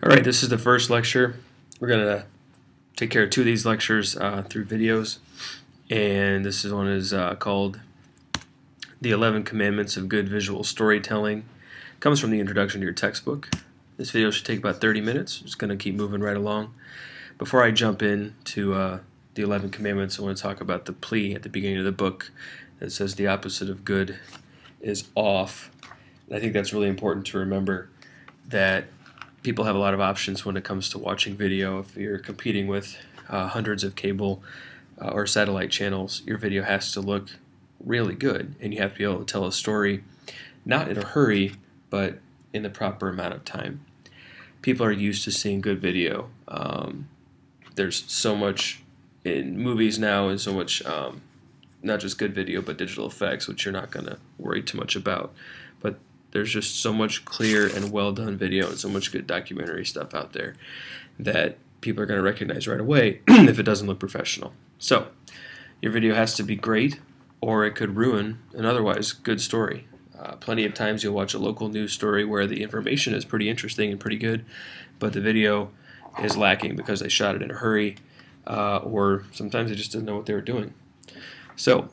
Alright, this is the first lecture. We're going to take care of two of these lectures through videos. And this one is called The 11 Commandments of Good Visual Storytelling. It comes from the introduction to your textbook. This video should take about 30 minutes. I'm just going to keep moving right along. Before I jump into the 11 Commandments, I want to talk about the plea at the beginning of the book that says the opposite of good is off. And I think that's really important to remember, that people have a lot of options when it comes to watching video. If you're competing with hundreds of cable or satellite channels, your video has to look really good, and you have to be able to tell a story not in a hurry, but in the proper amount of time. People are used to seeing good video. There's so much in movies now, and so much not just good video, but digital effects, which you're not going to worry too much about. But there's just so much clear and well done video and so much good documentary stuff out there that people are going to recognize right away if it doesn't look professional. So your video has to be great, or it could ruin an otherwise good story. Plenty of times you'll watch a local news story where the information is pretty interesting and pretty good, but the video is lacking because they shot it in a hurry, or sometimes they just didn't know what they were doing. So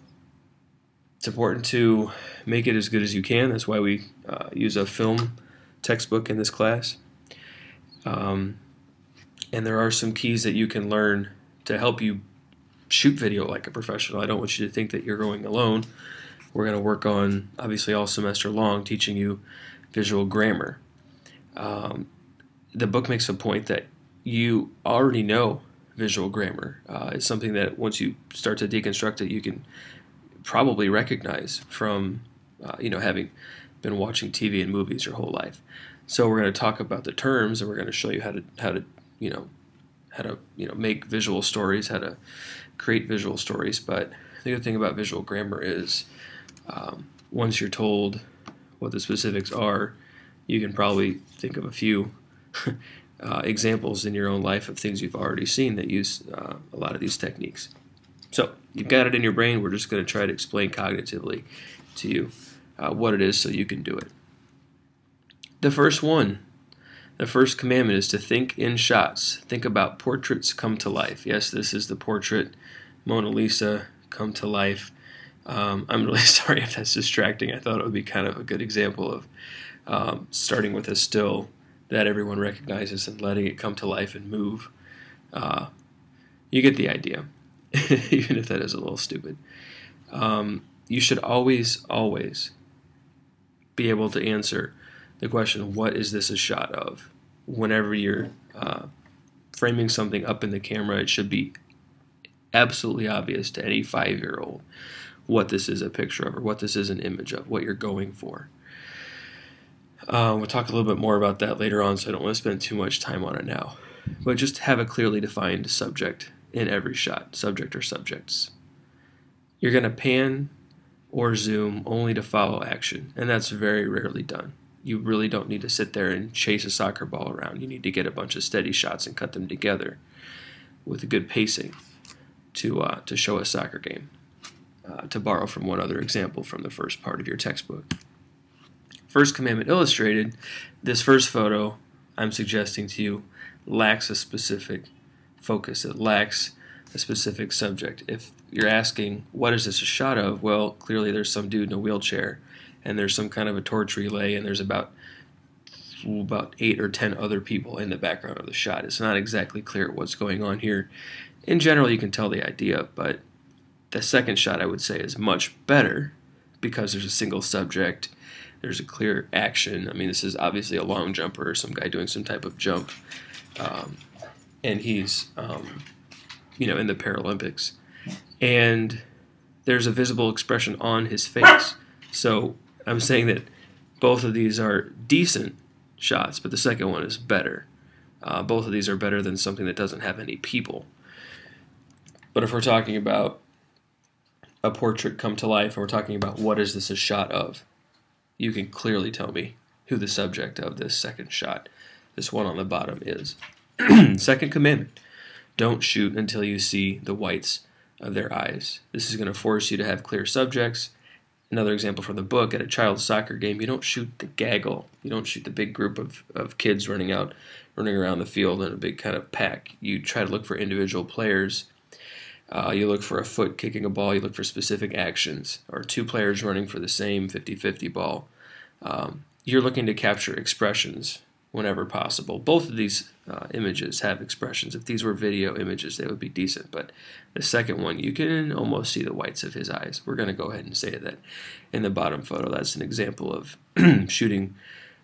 it's important to make it as good as you can. That's why we use a film textbook in this class. And there are some keys that you can learn to help you shoot video like a professional. I don't want you to think that you're going alone. We're going to work on, obviously all semester long, teaching you visual grammar. The book makes a point that you already know visual grammar. It's something that once you start to deconstruct it, you can probably recognize from having been watching TV and movies your whole life. So we're going to talk about the terms, and we're going to show you how to make visual stories, how to create visual stories. But the good thing about visual grammar is once you're told what the specifics are, you can probably think of a few examples in your own life of things you've already seen that use a lot of these techniques. So you've got it in your brain. We're just going to try to explain cognitively to you what it is so you can do it. The first commandment is to think in shots. Think about portraits come to life. Yes, this is the portrait Mona Lisa come to life. I'm really sorry if that's distracting. I thought it would be kind of a good example of starting with a still that everyone recognizes and letting it come to life and move. You get the idea. Even if that is a little stupid. You should always be able to answer the question, what is this a shot of? Whenever you're framing something up in the camera, it should be absolutely obvious to any 5-year-old what this is a picture of, or what this is an image of, what you're going for. We'll talk a little bit more about that later on, so I don't want to spend too much time on it now. But just have a clearly defined subject in every shot, subject or subjects. You're going to pan or zoom only to follow action, and that's very rarely done. You really don't need to sit there and chase a soccer ball around. You need to get a bunch of steady shots and cut them together with a good pacing to show a soccer game. To borrow from one other example from the first part of your textbook. First commandment illustrated, this first photo I'm suggesting to you lacks a specific focus. It lacks a specific subject. If you're asking, what is this a shot of? Well, clearly there's some dude in a wheelchair, and there's some kind of a torch relay, and there's about 8 or 10 other people in the background of the shot. It's not exactly clear what's going on here. In general, you can tell the idea, but the second shot, I would say, is much better because there's a single subject. There's a clear action. I mean, this is obviously a long jumper or some guy doing some type of jump. And he's, in the Paralympics. And there's a visible expression on his face. So I'm saying that both of these are decent shots, but the second one is better. Both of these are better than something that doesn't have any people. But if we're talking about a portrait come to life, and we're talking about what is this a shot of, you can clearly tell me who the subject of this second shot, this one on the bottom, is. Second commandment, don't shoot until you see the whites of their eyes. This is going to force you to have clear subjects Another example from the book, at a child's soccer game, you don't shoot the gaggle. You don't shoot the big group of kids running around the field in a big kind of pack. You try to look for individual players. You look for a foot kicking a ball. You look for specific actions, or two players running for the same 50-50 ball. You're looking to capture expressions whenever possible. Both of these images have expressions. If these were video images, they would be decent, but the second one, you can almost see the whites of his eyes. We're going to go ahead and say that in the bottom photo. That's an example of shooting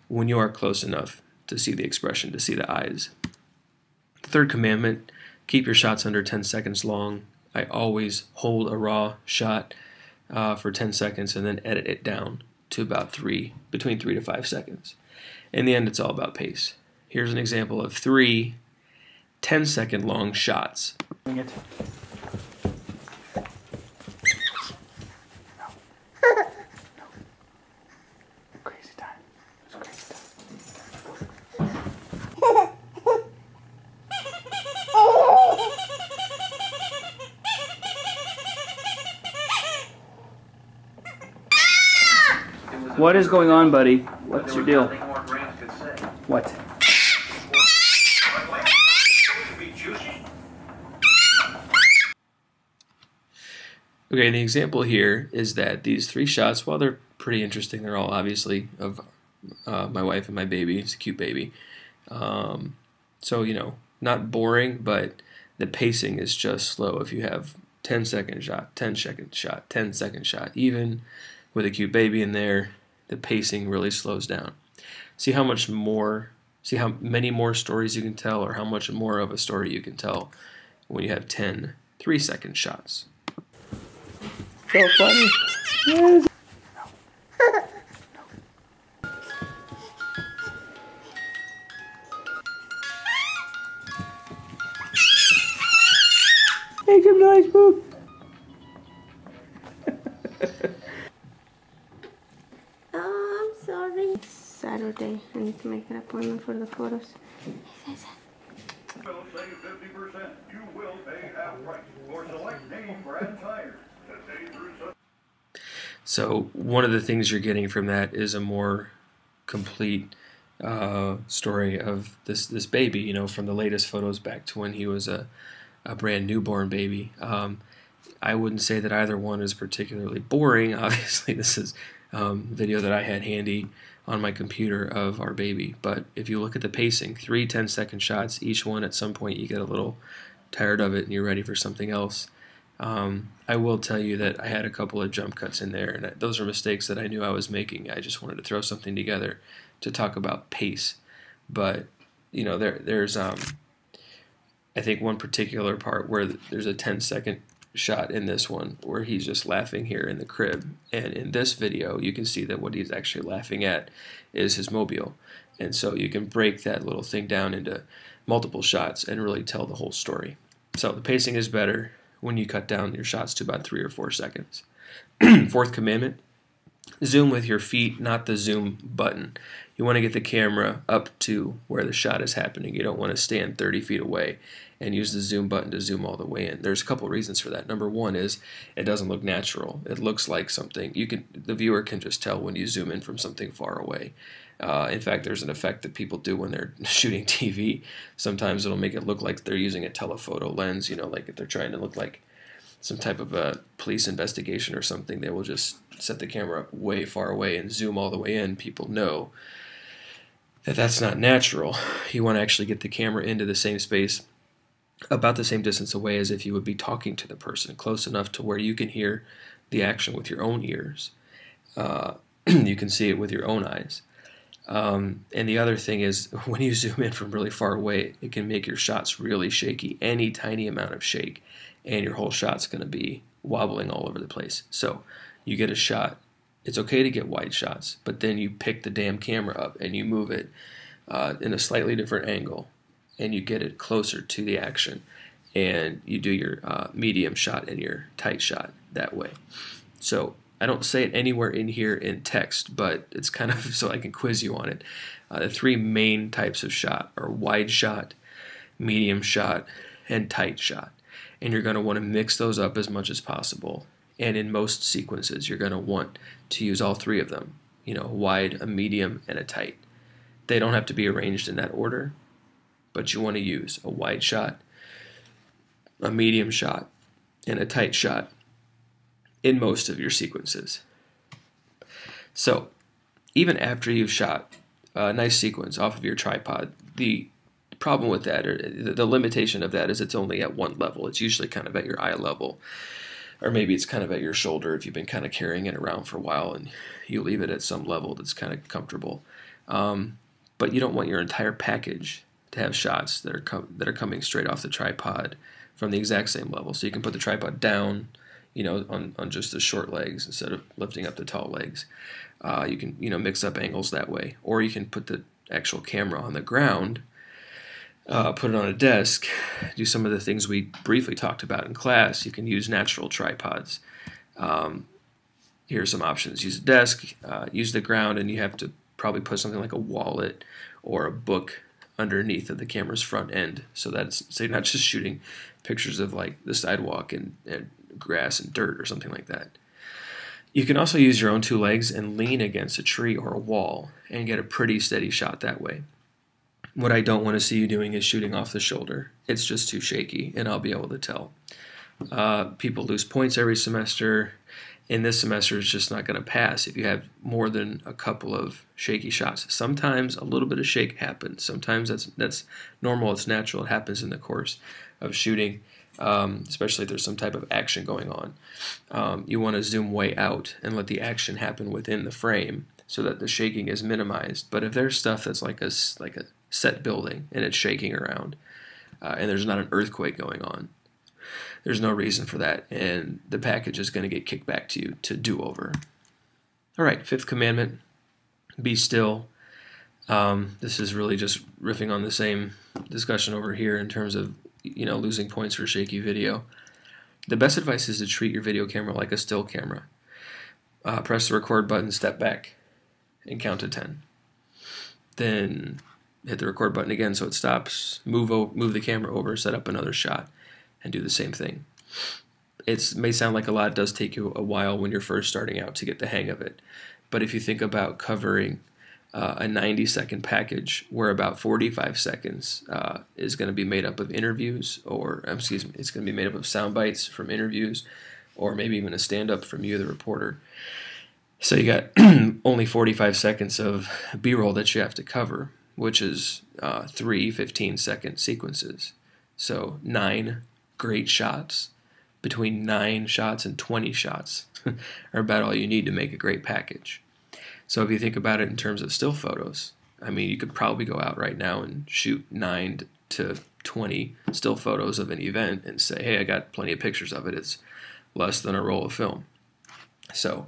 when you are close enough to see the expression, to see the eyes. The third commandment, keep your shots under 10 seconds long. I always hold a raw shot for 10 seconds and then edit it down to about between 3 to 5 seconds. In the end, it's all about pace. Here's an example of 3 10-second long shots. Crazy time. It's crazy time. What is going on, buddy? What's your deal? What? Okay, the example here is that these 3 shots, while they're pretty interesting, they're all obviously of my wife and my baby. It's a cute baby. So, you know, not boring, but the pacing is just slow. If you have 10-second shot, 10-second shot, 10-second shot, even with a cute baby in there, the pacing really slows down. See how many more stories you can tell, or how much more of a story you can tell when you have 10 3-second shots. So funny. Yes. Make some noise, Boop. Oh, I'm sorry. Saturday. I need to make an appointment for the photos. Will save 50%. You will pay half price for select name brand tires. So one of the things you're getting from that is a more complete story of this baby, you know, from the latest photos back to when he was a brand newborn baby. I wouldn't say that either one is particularly boring. Obviously, this is video that I had handy on my computer of our baby. But if you look at the pacing, 3 10-second shots, each one at some point you get a little tired of it and you're ready for something else. I will tell you that I had a couple of jump cuts in there, and those are mistakes that I knew I was making. I just wanted to throw something together to talk about pace. But, you know, there's I think one particular part where there's a 10-second shot in this one where he's just laughing here in the crib, and in this video you can see that what he's actually laughing at is his mobile, and so you can break that little thing down into multiple shots and really tell the whole story. So the pacing is better when you cut down your shots to about 3 or 4 seconds. Fourth commandment, zoom with your feet, not the zoom button. You want to get the camera up to where the shot is happening. You don't want to stand 30 feet away and use the zoom button to zoom all the way in. There's a couple reasons for that. Number one is it doesn't look natural. It looks like something. The viewer can just tell when you zoom in from something far away. In fact, there's an effect that people do when they're shooting TV. Sometimes it'll make it look like they're using a telephoto lens, you know, like if they're trying to look like some type of a police investigation or something, they will just set the camera up way far away and zoom all the way in. People know that that's not natural. You want to actually get the camera into the same space, about the same distance away as if you would be talking to the person, close enough to where you can hear the action with your own ears. You can see it with your own eyes. And the other thing is, when you zoom in from really far away, it can make your shots really shaky. Any tiny amount of shake, and your whole shot's going to be wobbling all over the place. So you get a shot. It's okay to get wide shots, but then you pick the damn camera up and you move it in a slightly different angle, and you get it closer to the action, and you do your medium shot and your tight shot that way. So I don't say it anywhere in here in text, but it's kind of so I can quiz you on it. The 3 main types of shot are wide shot, medium shot, and tight shot. And you're going to want to mix those up as much as possible. And in most sequences, you're going to want to use all three of them, a wide, a medium, and a tight. They don't have to be arranged in that order, but you want to use a wide shot, a medium shot, and a tight shot in most of your sequences. So, even after you've shot a nice sequence off of your tripod, the problem with that, or the limitation of that, is it's only at one level. It's usually kind of at your eye level, or maybe it's kind of at your shoulder if you've been kind of carrying it around for a while and you leave it at some level that's kind of comfortable. But you don't want your entire package to have shots that are coming straight off the tripod from the exact same level. So you can put the tripod down, on just the short legs instead of lifting up the tall legs. You can, mix up angles that way. Or you can put the actual camera on the ground, put it on a desk, do some of the things we briefly talked about in class. You can use natural tripods. Here are some options. Use a desk, use the ground, and you have to probably put something like a wallet or a book underneath of the camera's front end, so you're not just shooting pictures of like the sidewalk and grass and dirt or something like that. You can also use your own two legs and lean against a tree or a wall and get a pretty steady shot that way. What I don't want to see you doing is shooting off the shoulder. It's just too shaky, and I'll be able to tell. People lose points every semester. In this semester, it's just not going to pass if you have more than a couple of shaky shots. Sometimes a little bit of shake happens. Sometimes that's normal. It's natural. It happens in the course of shooting, especially if there's some type of action going on. You want to zoom way out and let the action happen within the frame so that the shaking is minimized. But if there's stuff that's like a set building and it's shaking around, and there's not an earthquake going on, there's no reason for that, and the package is going to get kicked back to you to do over. All right, fifth commandment, be still. This is really just riffing on the same discussion over here in terms of losing points for shaky video. The best advice is to treat your video camera like a still camera. Press the record button, step back, and count to 10. Then hit the record button again so it stops, move the camera over, set up another shot, and do the same thing. It may sound like a lot. It does take you a while when you're first starting out to get the hang of it. But if you think about covering a 90-second package where about 45 seconds is going to be made up of interviews, it's going to be made up of sound bites from interviews, or maybe even a stand-up from you, the reporter. So you got only 45 seconds of B-roll that you have to cover, which is 3 15-second sequences. So 9 great shots. Between 9 shots and 20 shots are about all you need to make a great package. So if you think about it in terms of still photos, you could probably go out right now and shoot 9 to 20 still photos of an event and say, hey, I got plenty of pictures of it. It's less than a roll of film. So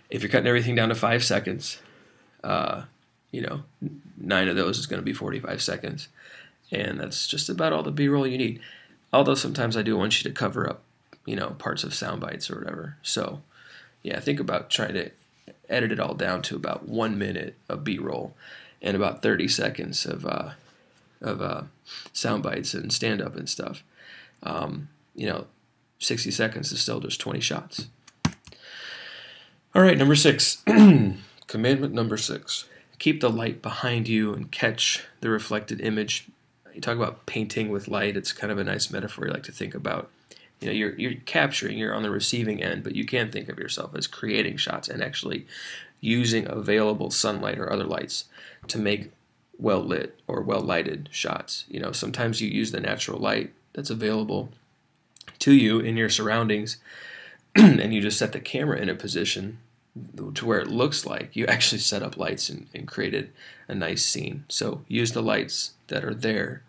if you're cutting everything down to 5 seconds, 9 of those is going to be 45 seconds. And that's just about all the B-roll you need. Although sometimes I do want you to cover up, parts of sound bites or whatever. So, yeah, think about trying to edit it all down to about 1 minute of B-roll and about 30 seconds of sound bites and stand-up and stuff. 60 seconds is still just 20 shots. All right, number 6. Commandment number 6. Keep the light behind you and catch the reflected image. You talk about painting with light. It's kind of a nice metaphor you like to think about. You're capturing, you're on the receiving end, but you can think of yourself as creating shots and actually using available sunlight or other lights to make well-lit or well-lighted shots. Sometimes you use the natural light that's available to you in your surroundings, and you just set the camera in a position to where it looks like you actually set up lights and created a nice scene. So use the lights that are there.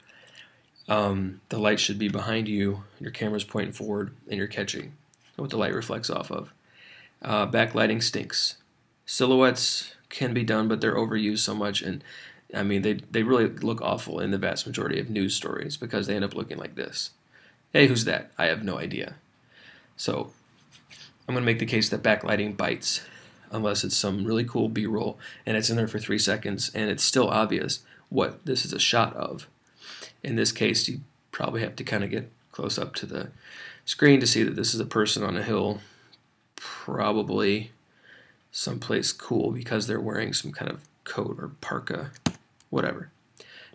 The light should be behind you, your camera's pointing forward, and you're catching what the light reflects off of. Backlighting stinks. Silhouettes can be done, but they're overused so much, and they really look awful in the vast majority of news stories because they end up looking like this. Hey, who's that? I have no idea. So I'm going to make the case that backlighting bites, unless it's some really cool B-roll and it's in there for 3 seconds and it's still obvious what this is a shot of. In this case, you probably have to kind of get close up to the screen to see that this is a person on a hill probably someplace cool because they're wearing some kind of coat or parka, whatever.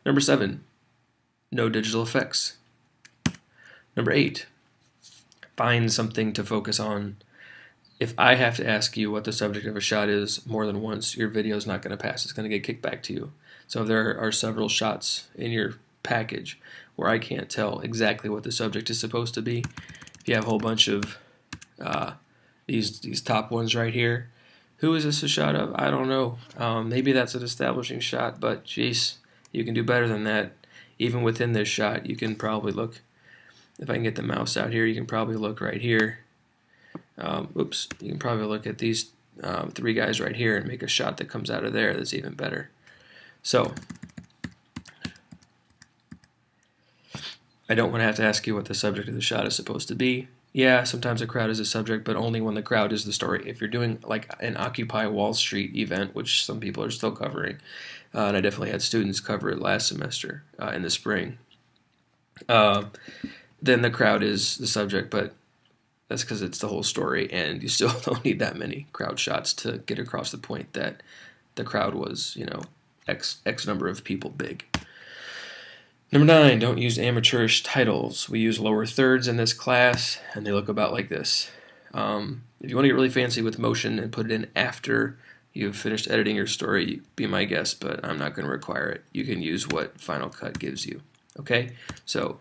Number 7, no digital effects. Number 8, find something to focus on. If I have to ask you what the subject of a shot is more than once, your video is not going to pass. It's going to get kicked back to you. So if there are several shots in your package where I can't tell exactly what the subject is supposed to be, if you have a whole bunch of these top ones right here, who is this a shot of? I don't know. Maybe that's an establishing shot, but geez, you can do better than that. Even within this shot, you can probably look, if I can get the mouse out here, you can probably look right here. You can probably look at these 3 guys right here and make a shot that comes out of there that's even better. So, I don't want to have to ask you what the subject of the shot is supposed to be. Yeah, sometimes a crowd is a subject, but only when the crowd is the story. If you're doing like an Occupy Wall Street event, which some people are still covering, and I definitely had students cover it last semester in the spring, then the crowd is the subject, but that's because it's the whole story, and you still don't need that many crowd shots to get across the point that the crowd was, X number of people big. Number 9, don't use amateurish titles. We use lower thirds in this class, and they look about like this. If you want to get really fancy with motion and put it in after you've finished editing your story, be my guest, but I'm not going to require it. You can use what Final Cut gives you. Okay? So,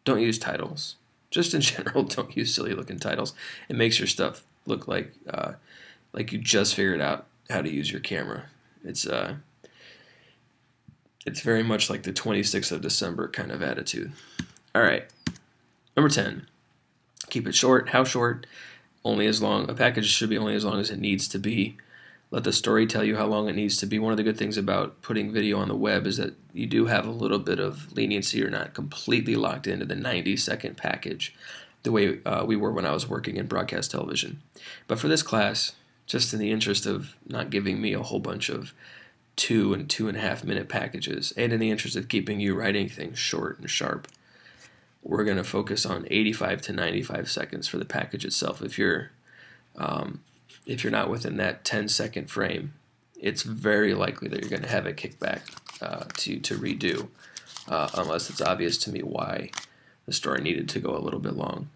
don't use titles. Just in general, don't use silly looking titles. It makes your stuff look like you just figured out how to use your camera. It's very much like the 26th of December kind of attitude. All right. Number 10, keep it short. How short? Only as long. A package should be only as long as it needs to be. Let the story tell you how long it needs to be. One of the good things about putting video on the web is that you do have a little bit of leniency. You're not completely locked into the 90-second package the way we were when I was working in broadcast television. But for this class, just in the interest of not giving me a whole bunch of 2 and 2.5 minute packages, and in the interest of keeping you writing things short and sharp, we're going to focus on 85 to 95 seconds for the package itself. If you're not within that 10-second frame, it's very likely that you're going to have it kicked back to redo, unless it's obvious to me why the story needed to go a little bit long.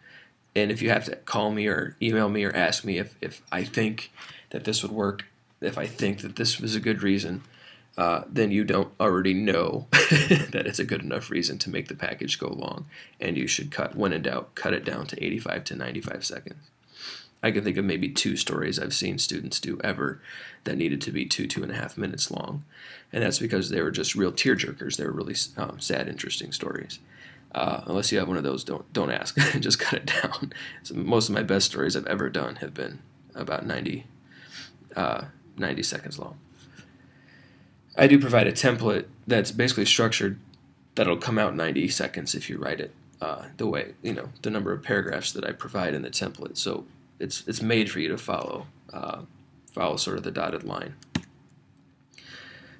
And if you have to call me or email me or ask me if I think that this would work, if I think that this was a good reason, then you don't already know that it's a good enough reason to make the package go long, and you should when in doubt, cut it down to 85 to 95 seconds. I can think of maybe 2 stories I've seen students do ever that needed to be 2.5 minutes long, and that's because they were just real tearjerkers. They were really sad, interesting stories. Unless you have one of those, don't ask. Just cut it down. So most of my best stories I've ever done have been about 90 seconds long. I do provide a template that's basically structured that'll come out 90 seconds if you write it the way, the number of paragraphs that I provide in the template. So it's made for you to follow sort of the dotted line.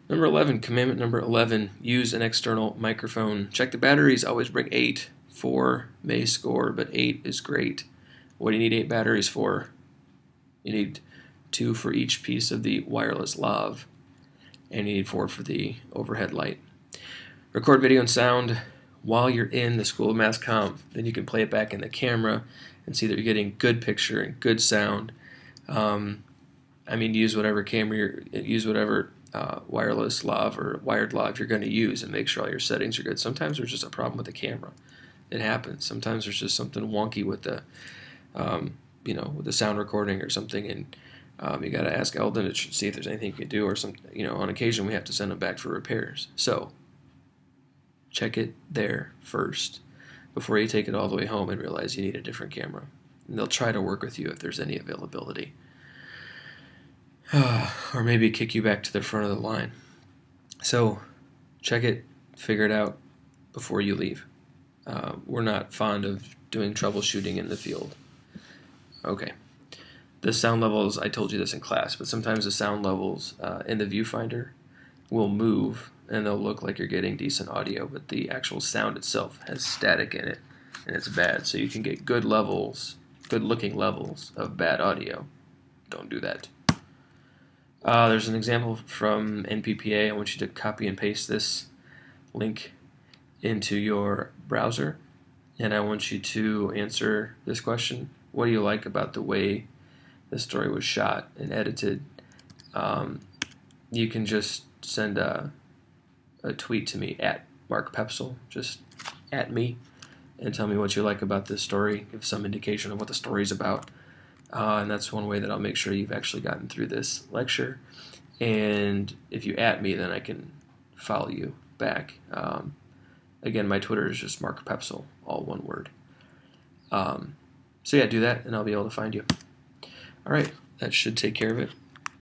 Number 11, commandment number 11, use an external microphone. Check the batteries. Always bring 8. 4 may score, but 8 is great. What do you need 8 batteries for? You need 2 for each piece of the wireless lav, and you need 4 for the overhead light. Record video and sound while you're in the School of Mass Comm. Then you can play it back in the camera and see that you're getting good picture and good sound. Use whatever camera, use whatever wireless lav or wired lav you're going to use, and make sure all your settings are good. Sometimes there's just a problem with the camera. It happens. Sometimes there's just something wonky with the, with the sound recording or something, and you got to ask Eldon to see if there's anything you can do, or on occasion we have to send them back for repairs. So check it there first before you take it all the way home and realize you need a different camera. And they'll try to work with you if there's any availability. Or maybe kick you back to the front of the line. So check it, figure it out before you leave. We're not fond of doing troubleshooting in the field. Okay. The sound levels, I told you this in class, but sometimes the sound levels in the viewfinder will move and they'll look like you're getting decent audio, but the actual sound itself has static in it, and it's bad. So you can get good levels good-looking levels of bad audio. Don't do that. There's an example from NPPA. I want you to copy and paste this link into your browser, and I want you to answer this question. What do you like about the way the story was shot and edited? You can just send a tweet to me at Mark Poepsel, just at me, and tell me what you like about this story. Give some indication of what the story's about. And that's one way that I'll make sure you've actually gotten through this lecture. And if you at me, then I can follow you back. Again, my Twitter is just Mark Poepsel, all one word. So yeah, do that, and I'll be able to find you. All right, that should take care of it.